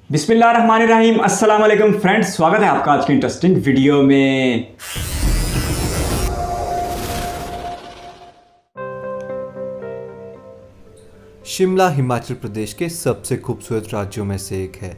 बिस्मिल्लाहिर्रहमानिर्रहीम। अस्सलाम वालेकुम फ्रेंड्स, स्वागत है आपका आज की इंटरेस्टिंग वीडियो में। शिमला हिमाचल प्रदेश के सबसे खूबसूरत राज्यों में से एक है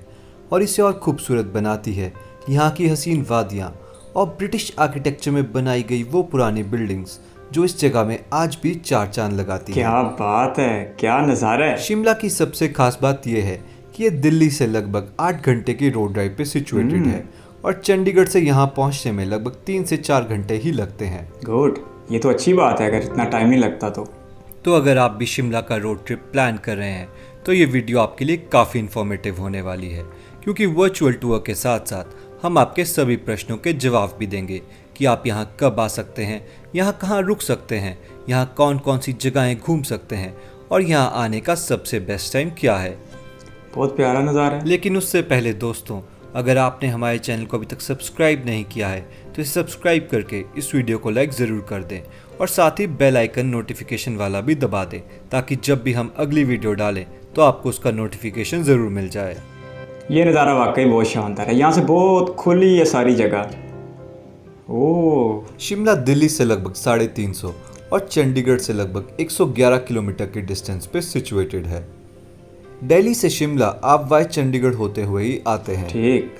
और इसे और खूबसूरत बनाती है यहाँ की हसीन वादियाँ और ब्रिटिश आर्किटेक्चर में बनाई गई वो पुरानी बिल्डिंग्स जो इस जगह में आज भी चार चांद लगाती है। क्या बात है, क्या नज़ारा है। शिमला की सबसे खास बात यह है कि ये दिल्ली से लगभग 8 घंटे की रोड ड्राइव पे सिचुएटेड है और चंडीगढ़ से यहाँ पहुँचने में लगभग 3 से 4 घंटे ही लगते हैं। गुड, ये तो अच्छी बात है अगर इतना टाइम नहीं लगता तो अगर आप भी शिमला का रोड ट्रिप प्लान कर रहे हैं तो ये वीडियो आपके लिए काफ़ी इन्फॉर्मेटिव होने वाली है, क्योंकि वर्चुअल टूर के साथ साथ हम आपके सभी प्रश्नों के जवाब भी देंगे कि आप यहाँ कब आ सकते हैं, यहाँ कहाँ रुक सकते हैं, यहाँ कौन कौन सी जगहें घूम सकते हैं और यहाँ आने का सबसे बेस्ट टाइम क्या है। बहुत प्यारा नज़ारा है। लेकिन उससे पहले दोस्तों, अगर आपने हमारे चैनल को अभी तक सब्सक्राइब नहीं किया है तो इसे सब्सक्राइब करके इस वीडियो को लाइक ज़रूर कर दें और साथ ही बेल आइकन नोटिफिकेशन वाला भी दबा दें ताकि जब भी हम अगली वीडियो डालें तो आपको उसका नोटिफिकेशन ज़रूर मिल जाए। ये नज़ारा वाकई बहुत शानदार है, यहाँ से बहुत खुली है सारी जगह। ओह, शिमला दिल्ली से लगभग 350 और चंडीगढ़ से लगभग 111 किलोमीटर के डिस्टेंस पे सिचुएटेड है। दिल्ली से शिमला आप वाई चंडीगढ़ होते हुए ही आते हैं। ठीक।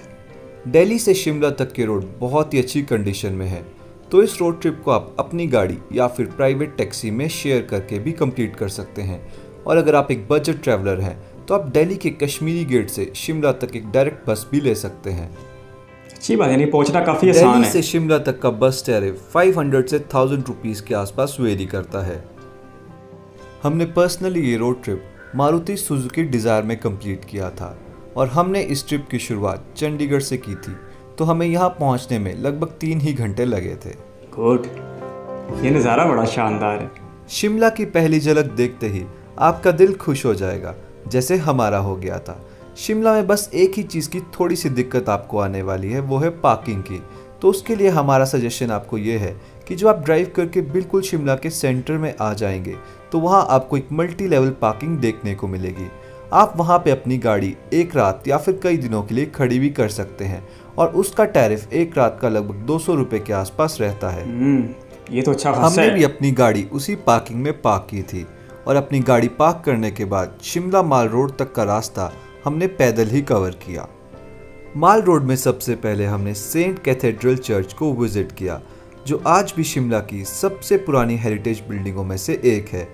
दिल्ली से शिमला तक के रोड बहुत ही अच्छी कंडीशन में है, तो इस रोड ट्रिप को आप अपनी गाड़ी या फिर प्राइवेट टैक्सी में शेयर करके भी कंप्लीट कर सकते हैं। और अगर आप एक बजट ट्रैवलर हैं तो आप दिल्ली के कश्मीरी गेट से शिमला तक एक डायरेक्ट बस भी ले सकते हैं। अच्छी बात है, नहीं पहुँचना काफ़ी आसान है। दिल्ली से शिमला तक का बस टैरिफ 500 से 1000 रुपीज़ के आसपास वेरी करता है। हमने पर्सनली ये road trip Maruti Suzuki desire में कंप्लीट किया था और हमने इस ट्रिप की शुरुआत चंडीगढ़ से की थी, तो हमें यहाँ पहुँचने में लगभग 3 ही घंटे लगे थे। गुड, ये नज़ारा बड़ा शानदार है। शिमला की पहली झलक देखते ही आपका दिल खुश हो जाएगा, जैसे हमारा हो गया था। शिमला में बस एक ही चीज़ की थोड़ी सी दिक्कत आपको आने वाली है, वो है पार्किंग की। तो उसके लिए हमारा सजेशन आपको ये है कि जब आप ड्राइव करके बिल्कुल शिमला के सेंटर में आ जाएंगे तो वहाँ आपको एक मल्टी लेवल पार्किंग देखने को मिलेगी। आप वहाँ पे अपनी गाड़ी एक रात या फिर कई दिनों के लिए खड़ी भी कर सकते हैं और उसका टैरिफ एक रात का लगभग 200 रुपये के आसपास रहता है। ये तो अच्छा खासा है। हमने भी अपनी गाड़ी उसी पार्किंग में पार्क की थी और अपनी गाड़ी पार्क करने के बाद शिमला माल रोड तक का रास्ता हमने पैदल ही कवर किया। माल रोड में सबसे पहले हमने सेंट कैथेड्रल चर्च को विजिट किया, जो आज भी शिमला की सबसे पुरानी हेरिटेज बिल्डिंगों में से एक है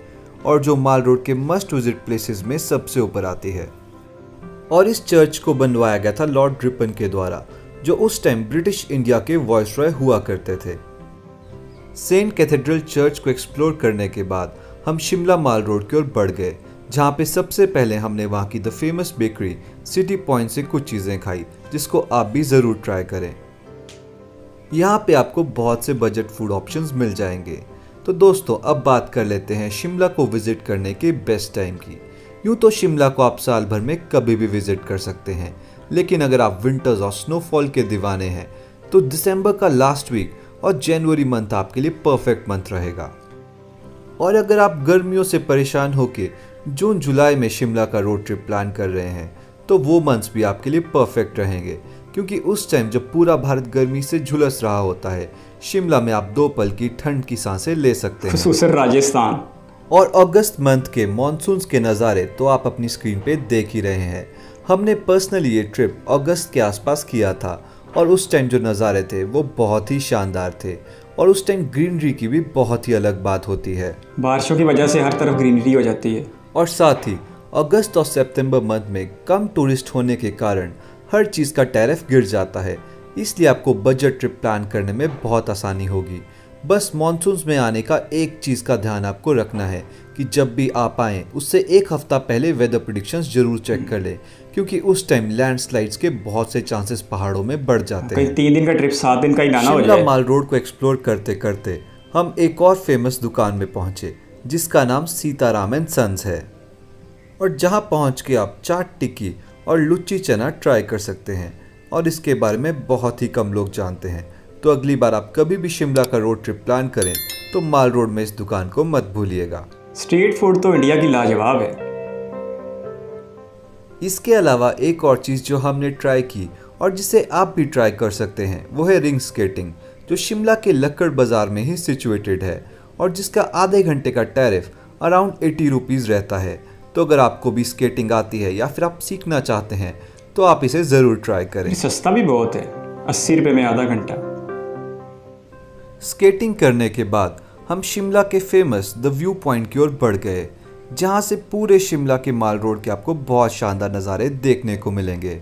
और जो माल रोड के मस्ट विजिट प्लेसेस में सबसे ऊपर आती है। और इस चर्च को बनवाया गया था लॉर्ड रिपन के द्वारा, जो उस टाइम ब्रिटिश इंडिया के वॉइसरॉय हुआ करते थे। सेंट कैथेड्रल चर्च को एक्सप्लोर करने के बाद हम शिमला माल रोड की ओर बढ़ गए, जहाँ पे सबसे पहले हमने वहाँ की the famous bakery city point से कुछ चीज़ें खाई, जिसको आप भी ज़रूर ट्राई करें। यहाँ पे आपको बहुत से बजट फूड ऑप्शंस मिल जाएंगे। तो दोस्तों, अब बात कर लेते हैं शिमला को विज़िट करने के बेस्ट टाइम की। यूँ तो शिमला को आप साल भर में कभी भी विज़िट कर सकते हैं, लेकिन अगर आप विंटर्स और स्नोफॉल के दीवाने हैं तो दिसंबर का लास्ट वीक और जनवरी मंथ आपके लिए परफेक्ट मंथ रहेगा। और अगर आप गर्मियों से परेशान होकर जून जुलाई में शिमला का रोड ट्रिप प्लान कर रहे हैं तो वो मंथ्स भी आपके लिए परफेक्ट रहेंगे, क्योंकि उस टाइम जब पूरा भारत गर्मी से झुलस रहा होता है, शिमला में आप 2 पल की ठंड की सांसें ले सकते हैं। खुसूसन राजस्थान। और अगस्त मंथ के मॉनसून्स के नज़ारे तो आप अपनी स्क्रीन पे देख ही रहे हैं। हमने पर्सनली ये ट्रिप अगस्त के आसपास किया था और उस टाइम जो नज़ारे थे वो बहुत ही शानदार थे और उस टाइम ग्रीनरी की भी बहुत ही अलग बात होती है। बारिशों की वजह से हर तरफ ग्रीनरी हो जाती है। और साथ ही अगस्त और सितंबर मंथ में कम टूरिस्ट होने के कारण हर चीज़ का टैरिफ गिर जाता है, इसलिए आपको बजट ट्रिप प्लान करने में बहुत आसानी होगी। बस मॉनसून्स में आने का एक चीज़ का ध्यान आपको रखना है कि जब भी आप आएँ उससे 1 हफ्ता पहले वेदर प्रेडिक्शंस जरूर चेक कर लें, क्योंकि उस टाइम लैंडस्लाइड्स के बहुत से चांसेस पहाड़ों में बढ़ जाते हैं। 3 दिन का ट्रिप 7 दिन का ही लाना हो शिमला जाए। माल रोड को एक्सप्लोर करते करते हम एक और फेमस दुकान में पहुंचे, जिसका नाम सीताराम एंड सन्स है और जहां पहुंच के आप चाट टिक्की और लुच्ची चना ट्राई कर सकते हैं और इसके बारे में बहुत ही कम लोग जानते हैं। तो अगली बार आप कभी भी शिमला का रोड ट्रिप प्लान करें तो माल रोड में इस दुकान को मत भूलिएगा। स्ट्रीट फूड तो इंडिया की लाजवाब है। इसके अलावा एक और चीज़ जो हमने ट्राई की और जिसे आप भी ट्राई कर सकते हैं वो है रिंग स्केटिंग, जो शिमला के लक्कड़ बाज़ार में ही सिचुएटेड है और जिसका आधे घंटे का टैरिफ अराउंड 80 रुपीज़ रहता है। तो अगर आपको भी स्केटिंग आती है या फिर आप सीखना चाहते हैं तो आप इसे ज़रूर ट्राई करें। सस्ता भी बहुत है, 80 रुपये में आधा घंटा। स्केटिंग करने के बाद हम शिमला के फेमस द व्यू पॉइंट की ओर बढ़ गए, जहां से पूरे शिमला के माल रोड के आपको बहुत शानदार नज़ारे देखने को मिलेंगे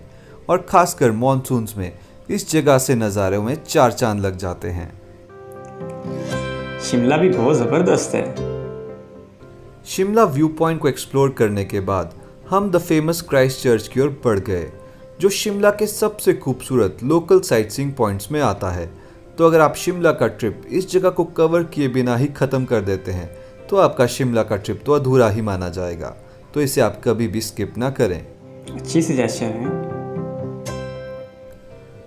और ख़ासकर मॉनसून्स में इस जगह से नज़ारों में चार चांद लग जाते हैं। शिमला भी बहुत ज़बरदस्त है। शिमला व्यू पॉइंट को एक्सप्लोर करने के बाद हम द फेमस क्राइस्ट चर्च की ओर बढ़ गए, जो शिमला के सबसे खूबसूरत लोकल साइटसीइंग पॉइंट्स में आता है। तो अगर आप शिमला का ट्रिप इस जगह को कवर किए बिना ही ख़त्म कर देते हैं तो आपका शिमला का ट्रिप तो अधूरा ही माना जाएगा। तो इसे आप कभी भी स्किप ना करें। अच्छी सजेशन है।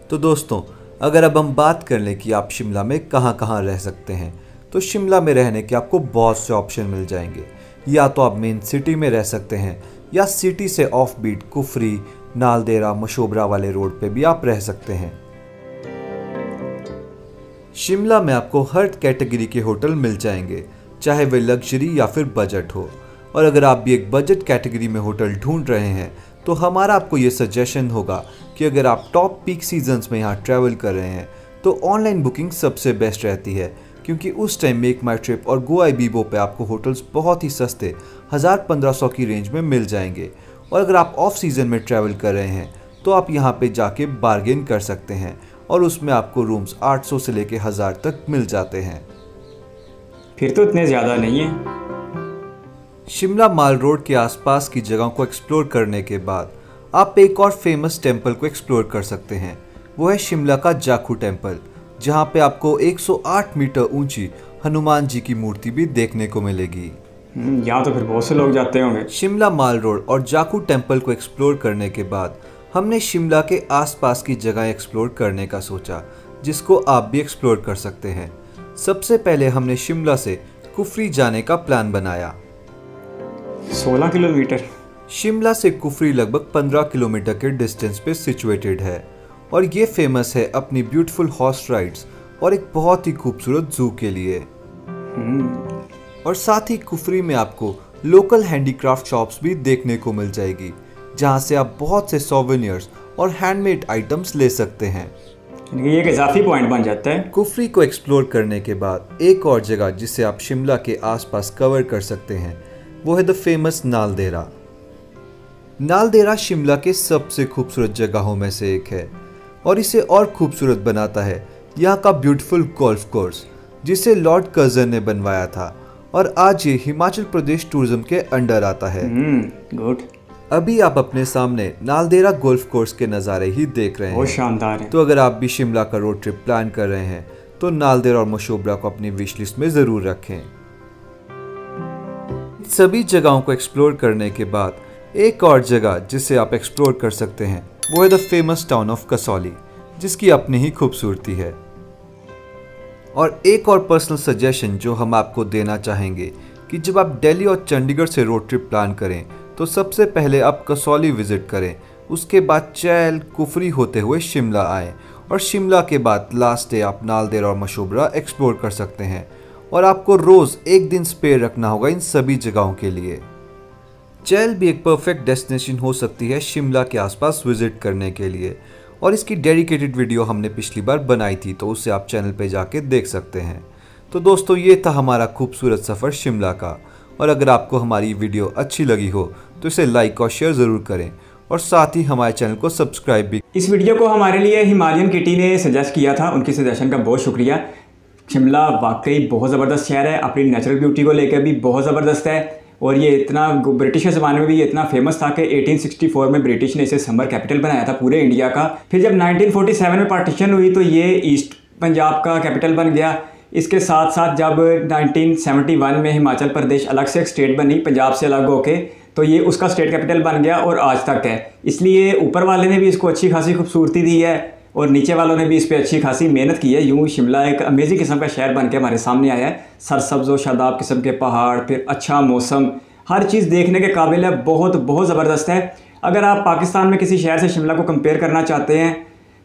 तो दोस्तों, अगर अब हम बात कर लें कि आप शिमला में कहाँ रह सकते हैं, तो शिमला में रहने के आपको बहुत से ऑप्शन मिल जाएंगे। या तो आप मेन सिटी में रह सकते हैं या सिटी से ऑफ बीट कुफरी, नालदेहरा, मशोबरा वाले रोड पे भी आप रह सकते हैं। शिमला में आपको हर कैटेगरी के होटल मिल जाएंगे, चाहे वे लग्जरी या फिर बजट हो। और अगर आप भी एक बजट कैटेगरी में होटल ढूंढ रहे हैं तो हमारा आपको ये सजेशन होगा कि अगर आप टॉप पीक सीजन्स में यहाँ ट्रैवल कर रहे हैं तो ऑनलाइन बुकिंग सबसे बेस्ट रहती है, क्योंकि उस टाइम मेक माई ट्रिप और गो आई बीबो पे आपको होटल्स बहुत ही सस्ते 1000-1500 की रेंज में मिल जाएंगे। और अगर आप ऑफ सीज़न में ट्रैवल कर रहे हैं तो आप यहाँ पे जाके बार्गेन कर सकते हैं और उसमें आपको रूम्स 800 से लेके 1000 तक मिल जाते हैं। फिर तो इतने ज़्यादा नहीं है। शिमला माल रोड के आसपास की जगहों को एक्सप्लोर करने के बाद आप एक और फेमस टेम्पल को एक्सप्लोर कर सकते हैं। वो है शिमला का जाखू टेम्पल, जहाँ पे आपको 108 मीटर ऊंची हनुमान जी की मूर्ति भी देखने को मिलेगी। यहाँ तो फिर बहुत से लोग जाते होंगे। शिमला माल रोड और जाखू टेम्पल को एक्सप्लोर करने के बाद हमने शिमला के आसपास की जगह एक्सप्लोर करने का सोचा, जिसको आप भी एक्सप्लोर कर सकते हैं। सबसे पहले हमने शिमला से कुफरी जाने का प्लान बनाया। 16 किलोमीटर। शिमला से कुफरी लगभग 15 किलोमीटर के डिस्टेंस पे सिचुएटेड है और ये फेमस है अपनी ब्यूटीफुल हॉर्स राइड्स और एक बहुत ही खूबसूरत जू के लिए। और साथ ही कुफरी में आपको लोकल हैंडीक्राफ्ट शॉप्स भी देखने को मिल जाएगी, जहाँ से आप बहुत से सोवेनियर्स और हैंडमेड आइटम्स ले सकते हैं। ये एक इजाफी पॉइंट बन जाता है। कुफरी को एक्सप्लोर करने के बाद एक और जगह जिसे आप शिमला के आसपास कवर कर सकते हैं वो है द फेमस नालदेहरा। नालदेहरा शिमला के सबसे खूबसूरत जगहों में से एक है और इसे और खूबसूरत बनाता है यहाँ का ब्यूटीफुल गोल्फ कोर्स, जिसे लॉर्ड कर्जन ने बनवाया था और आज ये हिमाचल प्रदेश टूरिज्म के अंडर आता है। गुड। अभी आप अपने सामने नालदेहरा गोल्फ कोर्स के नज़ारे ही देख रहे हैं। बहुत शानदार है। तो अगर आप भी शिमला का रोड ट्रिप प्लान कर रहे हैं तो नालदेहरा और मशोबरा को अपनी विश लिस्ट में ज़रूर रखें। सभी जगहों को एक्सप्लोर करने के बाद एक और जगह जिसे आप एक्सप्लोर कर सकते हैं वो है the famous town of Kasauli, जिसकी अपनी ही खूबसूरती है। और एक और पर्सनल सजेशन जो हम आपको देना चाहेंगे कि जब आप दिल्ली और चंडीगढ़ से रोड ट्रिप प्लान करें तो सबसे पहले आप कसौली विजिट करें, उसके बाद चैल कुफरी होते हुए शिमला आएँ और शिमला के बाद लास्ट डे आप नालदेहरा और मशोबरा एक्सप्लोर कर सकते हैं। और आपको रोज़ एक दिन स्पेयर रखना होगा इन सभी जगहों के लिए। चैल भी एक परफेक्ट डेस्टिनेशन हो सकती है शिमला के आसपास विजिट करने के लिए, और इसकी डेडिकेटेड वीडियो हमने पिछली बार बनाई थी, तो उसे आप चैनल पे जाके देख सकते हैं। तो दोस्तों, ये था हमारा खूबसूरत सफ़र शिमला का। और अगर आपको हमारी वीडियो अच्छी लगी हो तो इसे लाइक और शेयर ज़रूर करें और साथ ही हमारे चैनल को सब्सक्राइब भी। इस वीडियो को हमारे लिए हिमालयन किटी ने सजेस्ट किया था, उनकी सजेशन का बहुत शुक्रिया। शिमला वाकई बहुत ज़बरदस्त शहर है, अपनी नेचुरल ब्यूटी को लेकर भी बहुत ज़बरदस्त है। और ये इतना ब्रिटिश के ज़माने में भी ये इतना फेमस था कि 1864 में ब्रिटिश ने इसे समर कैपिटल बनाया था पूरे इंडिया का। फिर जब 1947 में पार्टीशन हुई तो ये ईस्ट पंजाब का कैपिटल बन गया। इसके साथ साथ जब 1971 में हिमाचल प्रदेश अलग से एक स्टेट बनी पंजाब से अलग होके, तो ये उसका स्टेट कैपिटल बन गया और आज तक है। इसलिए ऊपर वाले ने भी इसको अच्छी खासी खूबसूरती दी है और नीचे वालों ने भी इस पर अच्छी खासी मेहनत की है। यूँ शिमला एक अमेजिंग किस्म का शहर बन के हमारे सामने आया है। सरसब्ज़ और शादाब किस्म के पहाड़, फिर अच्छा मौसम, हर चीज़ देखने के काबिल है। बहुत ज़बरदस्त है। अगर आप पाकिस्तान में किसी शहर से शिमला को कंपेयर करना चाहते हैं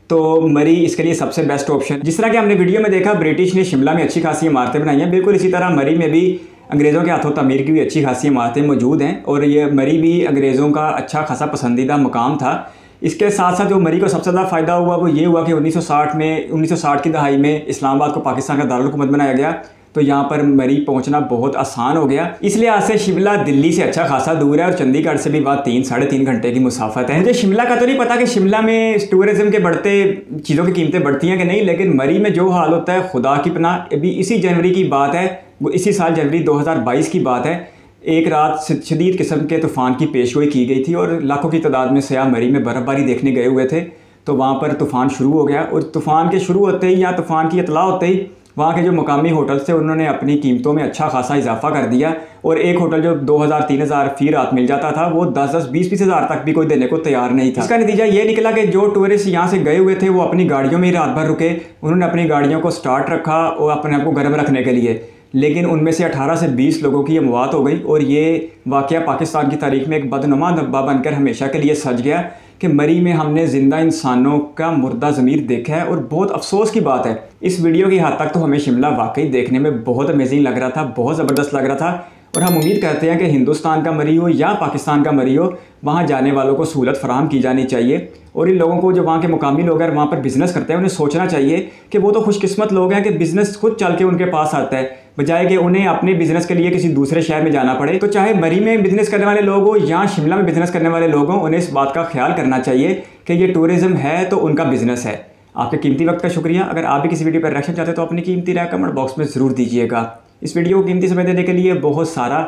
तो मरी इसके लिए सबसे बेस्ट ऑप्शन। जिस तरह कि हमने वीडियो में देखा, ब्रिटिश ने शिमला में अच्छी खासी इमारतें बनाई हैं, बिल्कुल इसी तरह मरी में भी अंग्रेज़ों के हाथों तमीर की भी अच्छी खासी इमारतें मौजूद हैं और ये मरी भी अंग्रेज़ों का अच्छा खासा पसंदीदा मकाम था। इसके साथ साथ जो मरी को सबसे ज़्यादा फ़ायदा हुआ वो ये हुआ कि 1960 की दहाई में इस्लामाबाद को पाकिस्तान का दारुल हुकूमत बनाया गया, तो यहाँ पर मरी पहुँचना बहुत आसान हो गया। इसलिए आज से शिमला दिल्ली से अच्छा खासा दूर है और चंडीगढ़ से भी बात 3-3.5 घंटे की मुसाफत है। मुझे शिमला का तो नहीं पता कि शिमला में टूरिज़्म के बढ़ते चीज़ों की कीमतें बढ़ती हैं कि नहीं, लेकिन मरी में जो हाल होता है खुदा की पनाह। अभी इसी जनवरी की बात है, वो इसी साल जनवरी 2022 की बात है, एक रात शदीद किस्म के तूफ़ान की पेशगोई की गई थी और लाखों की तादाद में सयाह मरी में बर्फ़बारी देखने गए हुए थे। तो वहाँ पर तूफ़ान शुरू हो गया और तूफ़ान के शुरू होते ही या तूफ़ान की इतला होते ही वहाँ के जो मकामी होटल्स थे उन्होंने अपनी कीमतों में अच्छा खासा इजाफा कर दिया और एक होटल जो 2000-3000 फ़ी रात मिल जाता था वो 10-20 हज़ार तक भी कोई देने को तैयार नहीं था। इसका नतीजा ये निकला कि जो टूरिस्ट यहाँ से गए हुए थे वो अपनी गाड़ियों में ही रात भर रुके, उन्होंने अपनी गाड़ियों को स्टार्ट रखा और अपने आप को गर्म रखने के लिए, लेकिन उनमें से 18 से 20 लोगों की ये मौत हो गई और ये वाक़या पाकिस्तान की तारीख में एक बदनुमा धब्बा बनकर हमेशा के लिए सज गया कि मरी में हमने ज़िंदा इंसानों का मुर्दा ज़मीर देखा है। और बहुत अफसोस की बात है, इस वीडियो की हद तक तो हमें शिमला वाकई देखने में बहुत अमेजिंग लग रहा था, बहुत ज़बरदस्त लग रहा था और हम उम्मीद करते हैं कि हिंदुस्तान का मरी हो या पाकिस्तान का मरी हो, वहाँ जाने वालों को सहूलत फराहम की जानी चाहिए और इन लोगों को जो वहाँ के मुकामी लोग हैं वहाँ पर बिज़नेस करते हैं उन्हें सोचना चाहिए कि वो तो खुशकिस्मत लोग हैं कि बिज़नेस खुद चल के उनके पास आता है, बजाय कि उन्हें अपने बिज़नेस के लिए किसी दूसरे शहर में जाना पड़े। तो चाहे मरी में बिज़नेस करने वाले लोग हो या शिमला में बिज़नेस करने वाले लोग हों, उन्हें इस बात का ख्याल करना चाहिए कि ये टूरिज़्म है तो उनका बिज़नेस है। आपके कीमती वक्त का शुक्रिया। अगर आप भी किसी वीडियो पर रिएक्शन चाहते हैं तो अपनी कीमती राय कमेंट बॉक्स में ज़रूर दीजिएगा। इस वीडियो को कीमती समय देने के लिए बहुत सारा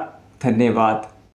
धन्यवाद।